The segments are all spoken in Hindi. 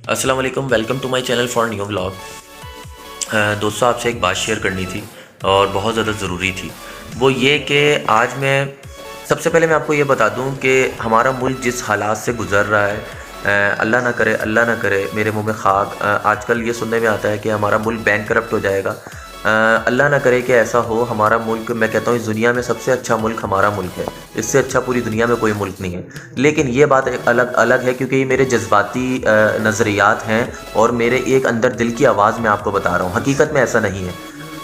अस्सलाम वालेकुम, welcome to my channel for new vlog. दोस्तों, आपसे एक बात शेयर करनी थी और बहुत ज़्यादा ज़रूरी थी। वो ये कि आज मैं सबसे पहले मैं आपको ये बता दूं कि हमारा मुल्क जिस हालात से गुज़र रहा है, अल्लाह ना करे मेरे मुंह में खाक। आजकल ये सुनने में आता है कि हमारा मुल्क बैंक करप्ट हो जाएगा। अल्लाह ना करे कि ऐसा हो। हमारा मुल्क, मैं कहता हूँ, इस दुनिया में सबसे अच्छा मुल्क हमारा मुल्क है। इससे अच्छा पूरी दुनिया में कोई मुल्क नहीं है। लेकिन ये बात एक अलग है, क्योंकि ये मेरे जज्बाती नज़रियात हैं और मेरे एक अंदर दिल की आवाज़ में आपको बता रहा हूँ। हकीकत में ऐसा नहीं है।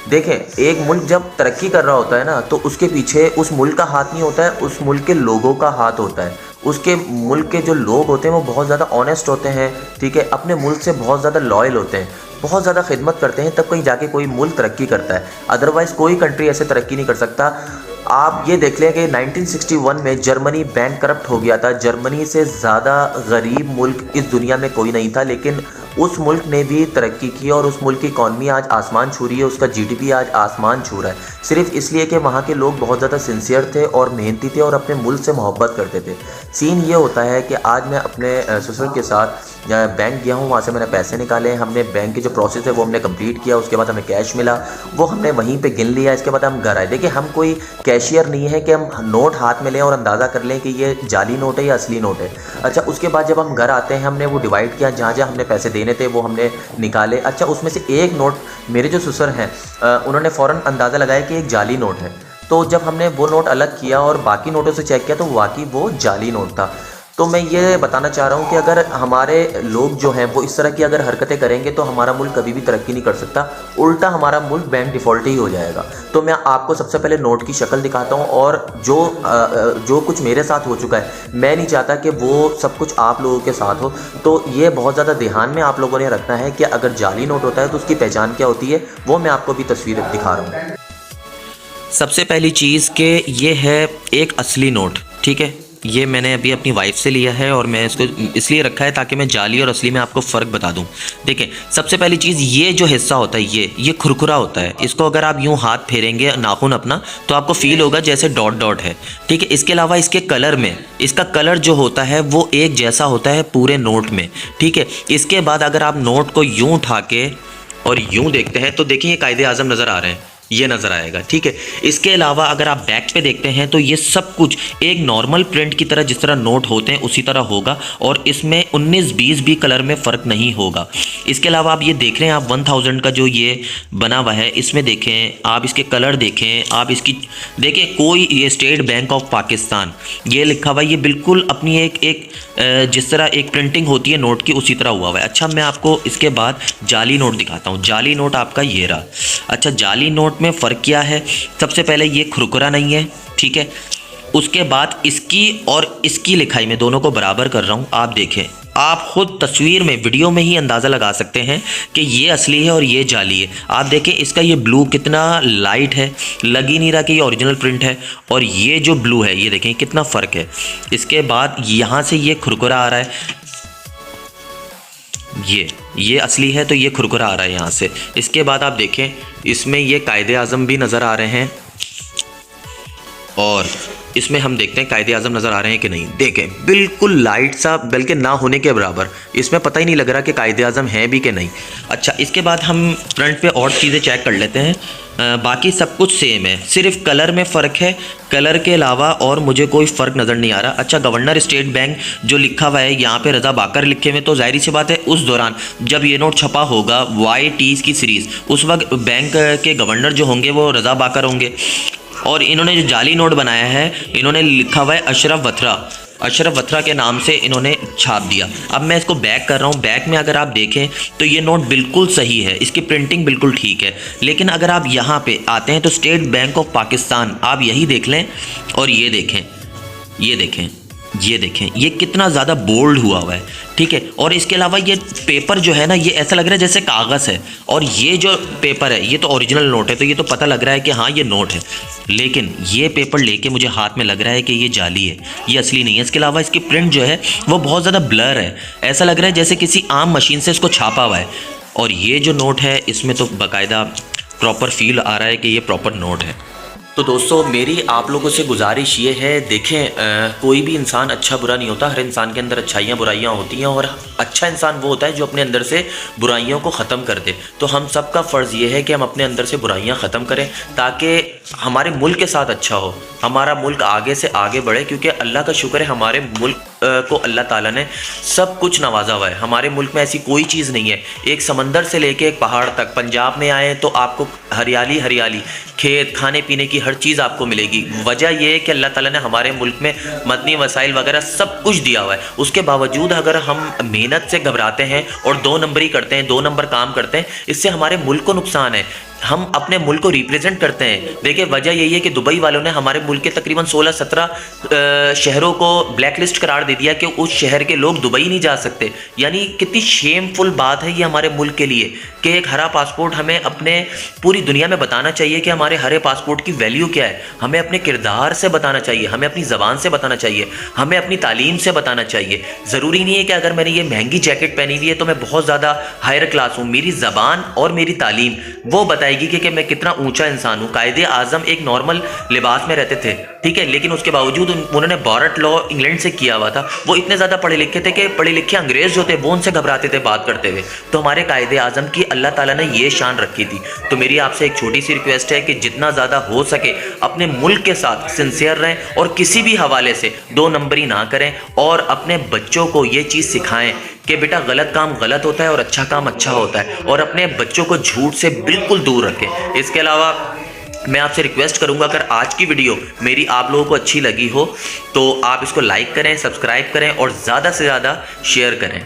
देखें, एक मुल्क जब तरक्की कर रहा होता है ना, तो उसके पीछे उस मुल्क का हाथ नहीं होता है, उस मुल्क के लोगों का हाथ होता है। उसके मुल्क के जो लोग होते हैं वो बहुत ज़्यादा ऑनेस्ट होते हैं, ठीक है, अपने मुल्क से बहुत ज़्यादा लॉयल होते हैं, बहुत ज़्यादा खिदमत करते हैं, तब कहीं जाके कोई मुल्क तरक्की करता है। अदरवाइज़ कोई कंट्री ऐसे तरक्की नहीं कर सकता। आप ये देख लें कि 1961 में जर्मनी बैंक करप्ट हो गया था। जर्मनी से ज़्यादा गरीब मुल्क इस दुनिया में कोई नहीं था, लेकिन उस मुल्क ने भी तरक्की की और उस मुल्क की इकॉनमी आज आसमान छू रही है, उसका जीडीपी आज आसमान छू रहा है, सिर्फ इसलिए कि वहाँ के लोग बहुत ज़्यादा सिंसियर थे और मेहनती थे और अपने मुल्क से मोहब्बत करते थे। सीन ये होता है कि आज मैं अपने ससुर के साथ बैंक गया हूँ, वहाँ से मैंने पैसे निकाले, हमने बैंक की जो प्रोसेस है वो हमने कंप्लीट किया, उसके बाद हमें कैश मिला, वो हमने वहीं पे गिन लिया, इसके बाद हम घर आए। देखिए, हम कोई कैशियर नहीं है कि हम नोट हाथ में लें और अंदाज़ा कर लें कि ये जाली नोट है या असली नोट है। अच्छा, उसके बाद जब हम घर आते हैं, हमने वो डिवाइड किया, जहाँ जहाँ हमने पैसे देने थे वो हमने निकाले। अच्छा, उसमें से एक नोट, मेरे जो ससुर हैं उन्होंने फ़ौरन अंदाज़ा लगाया कि एक जाली नोट है। तो जब हमने वो नोट अलग किया और बाकी नोटों से चेक किया तो वाकई वो जाली नोट था। तो मैं ये बताना चाह रहा हूँ कि अगर हमारे लोग जो हैं वो इस तरह की अगर हरकतें करेंगे तो हमारा मुल्क कभी भी तरक्की नहीं कर सकता, उल्टा हमारा मुल्क बैंक डिफ़ॉल्ट ही हो जाएगा। तो मैं आपको सबसे पहले नोट की शक्ल दिखाता हूँ और जो कुछ मेरे साथ हो चुका है, मैं नहीं चाहता कि वो सब कुछ आप लोगों के साथ हो। तो ये बहुत ज़्यादा ध्यान में आप लोगों ने रखना है कि अगर जाली नोट होता है तो उसकी पहचान क्या होती है, वो मैं आपको भी तस्वीर दिखा रहा हूँ। सबसे पहली चीज़ कि ये है एक असली नोट, ठीक है। ये मैंने अभी अपनी वाइफ से लिया है और मैं इसको इसलिए रखा है ताकि मैं जाली और असली में आपको फ़र्क बता दूं। देखें, सबसे पहली चीज़, ये जो हिस्सा होता है ये खुरखुरा होता है। इसको अगर आप यूं हाथ फेरेंगे नाखून अपना, तो आपको फील होगा जैसे डॉट डॉट है, ठीक है। इसके अलावा इसके कलर में, इसका कलर जो होता है वो एक जैसा होता है पूरे नोट में, ठीक है। इसके बाद अगर आप नोट को यूँ उठा के और यूँ देखते हैं तो देखिए ये कायदे आज़म नज़र आ रहे हैं, ये नज़र आएगा, ठीक है। इसके अलावा अगर आप बैक पे देखते हैं तो ये सब कुछ एक नॉर्मल प्रिंट की तरह, जिस तरह नोट होते हैं उसी तरह होगा और इसमें 19-20 भी कलर में फ़र्क नहीं होगा। इसके अलावा आप ये देख रहे हैं, आप 1000 का जो ये बना हुआ है, इसमें देखें आप, इसके कलर देखें आप, इसकी देखें, कोई ये स्टेट बैंक ऑफ पाकिस्तान ये लिखा हुआ है, ये बिल्कुल अपनी एक जिस तरह एक प्रिंटिंग होती है नोट की उसी तरह हुआ हुआ है। अच्छा, मैं आपको इसके बाद जाली नोट दिखाता हूँ। जाली नोट आपका ये रहा। अच्छा, जाली नोट में फ़र्क क्या है? सबसे पहले ये खुरखुरा नहीं है, ठीक है। उसके बाद इसकी और इसकी लिखाई में दोनों को बराबर कर रहा हूँ, आप देखें, आप खुद तस्वीर में, वीडियो में ही अंदाज़ा लगा सकते हैं कि ये असली है और ये जाली है। आप देखें, इसका ये ब्लू कितना लाइट है, लग ही नहीं रहा कि ये ओरिजिनल प्रिंट है, और ये जो ब्लू है ये देखें कितना फ़र्क है। इसके बाद यहाँ से ये खुरखुरा आ रहा है, ये असली है तो ये खुरखुरा आ रहा है यहाँ से। इसके बाद आप देखें, इसमें ये कायदे आज़म भी नज़र आ रहे हैं और इसमें हम देखते हैं कायदे आज़म नज़र आ रहे हैं कि नहीं। देखें, बिल्कुल लाइट सा, बल्कि ना होने के बराबर, इसमें पता ही नहीं लग रहा कि कायदे आज़म हैं भी कि नहीं। अच्छा, इसके बाद हम फ्रंट पे और चीज़ें चेक कर लेते हैं। बाकी सब कुछ सेम है, सिर्फ कलर में फ़र्क है, कलर के अलावा और मुझे कोई फ़र्क नज़र नहीं आ रहा। अच्छा, गवर्नर स्टेट बैंक जो लिखा हुआ है यहाँ पे रज़ा बाकर लिखे हुए, तो जाहिर सी बात है उस दौरान जब ये नोट छपा होगा YT की सीरीज़, उस वक्त बैंक के गवर्नर जो होंगे वो रज़ा बाकर होंगे। और इन्होंने जो जाली नोट बनाया है, इन्होंने लिखा हुआ है अशरफ वथरा के नाम से इन्होंने छाप दिया। अब मैं इसको बैक कर रहा हूँ। बैक में अगर आप देखें तो ये नोट बिल्कुल सही है, इसकी प्रिंटिंग बिल्कुल ठीक है। लेकिन अगर आप यहाँ पे आते हैं तो स्टेट बैंक ऑफ पाकिस्तान आप यही देख लें और ये देखें, ये कितना ज़्यादा बोल्ड हुआ है, ठीक है। और इसके अलावा ये पेपर जो है ना, ये ऐसा लग रहा है जैसे कागज़ है, और ये जो पेपर है ये तो ओरिजिनल नोट है, तो ये तो पता लग रहा है कि हाँ ये नोट है। लेकिन ये पेपर लेके मुझे हाथ में लग रहा है कि ये जाली है, ये असली नहीं है। इसके अलावा इसकी प्रिंट जो है वो बहुत ज़्यादा ब्लर है, ऐसा लग रहा है जैसे किसी आम मशीन से इसको छापा हुआ है। और ये जो नोट है इसमें तो बाकायदा प्रॉपर फील आ रहा है कि ये प्रॉपर नोट है। तो दोस्तों मेरी आप लोगों से गुजारिश ये है, देखें कोई भी इंसान अच्छा बुरा नहीं होता, हर इंसान के अंदर अच्छाइयाँ बुराइयाँ होती हैं और अच्छा इंसान वो होता है जो अपने अंदर से बुराइयों को ख़त्म कर दे। तो हम सब का फ़र्ज़ ये है कि हम अपने अंदर से बुराइयाँ ख़त्म करें ताकि हमारे मुल्क के साथ अच्छा हो, हमारा मुल्क आगे से आगे बढ़े, क्योंकि अल्लाह का शुक्र है हमारे मुल्क को अल्लाह ताला ने सब कुछ नवाजा हुआ है। हमारे मुल्क में ऐसी कोई चीज़ नहीं है, एक समंदर से लेके एक पहाड़ तक। पंजाब में आए तो आपको हरियाली हरियाली, खेत, खाने पीने की हर चीज़ आपको मिलेगी। वजह यह है कि अल्लाह ताला ने हमारे मुल्क में मदनी वसाइल वगैरह सब कुछ दिया हुआ है। उसके बावजूद अगर हम मेहनत से घबराते हैं और 2 नंबरी करते हैं, 2 नंबर काम करते हैं, इससे हमारे मुल्क को नुकसान है। हम अपने मुल्क को रिप्रेजेंट करते हैं। देखिए वजह यही है कि दुबई वालों ने हमारे मुल्क के तकरीबन 16-17 शहरों को ब्लैक लिस्ट करार दे दिया कि उस शहर के लोग दुबई नहीं जा सकते। यानी कितनी शेमफुल बात है ये हमारे मुल्क के लिए कि एक हरा पासपोर्ट हमें अपने पूरी दुनिया में बताना चाहिए कि हमारे हरे पासपोर्ट की वैल्यू क्या है। हमें अपने किरदार से बताना चाहिए, हमें अपनी ज़बान से बताना चाहिए, हमें अपनी तालीम से बताना चाहिए। ज़रूरी नहीं है कि अगर मैंने ये महंगी जैकेट पहनी हुई है तो मैं बहुत ज़्यादा हायर क्लास हूँ। मेरी ज़बान और मेरी तालीम वो बताएगी कि मैं कितना ऊंचा इंसान हूं। कायदे आजम एक नॉर्मल लिबास में रहते थे, ठीक है, लेकिन उसके बावजूद उन्होंने बॉरेट लॉ इंग्लैंड से किया हुआ था। वो इतने ज्यादा पढ़े लिखे थे कि पढ़े लिखे अंग्रेज जो थे वो उनसे घबराते थे बात करते हुए। तो हमारे कायदे आजम की अल्लाह ताला ने ये शान रखी थी। तो मेरी आपसे एक छोटी सी रिक्वेस्ट है कि जितना ज्यादा हो सके अपने मुल्क के साथ सिंसियर रहें और किसी भी हवाले से 2 नंबरी ना करें और अपने बच्चों को ये चीज़ सिखाएं कि बेटा गलत काम गलत होता है और अच्छा काम अच्छा होता है, और अपने बच्चों को झूठ से बिल्कुल दूर रखें। इसके अलावा मैं आपसे रिक्वेस्ट करूंगा, अगर आज की वीडियो मेरी आप लोगों को अच्छी लगी हो तो आप इसको लाइक करें, सब्सक्राइब करें और ज़्यादा से ज़्यादा शेयर करें।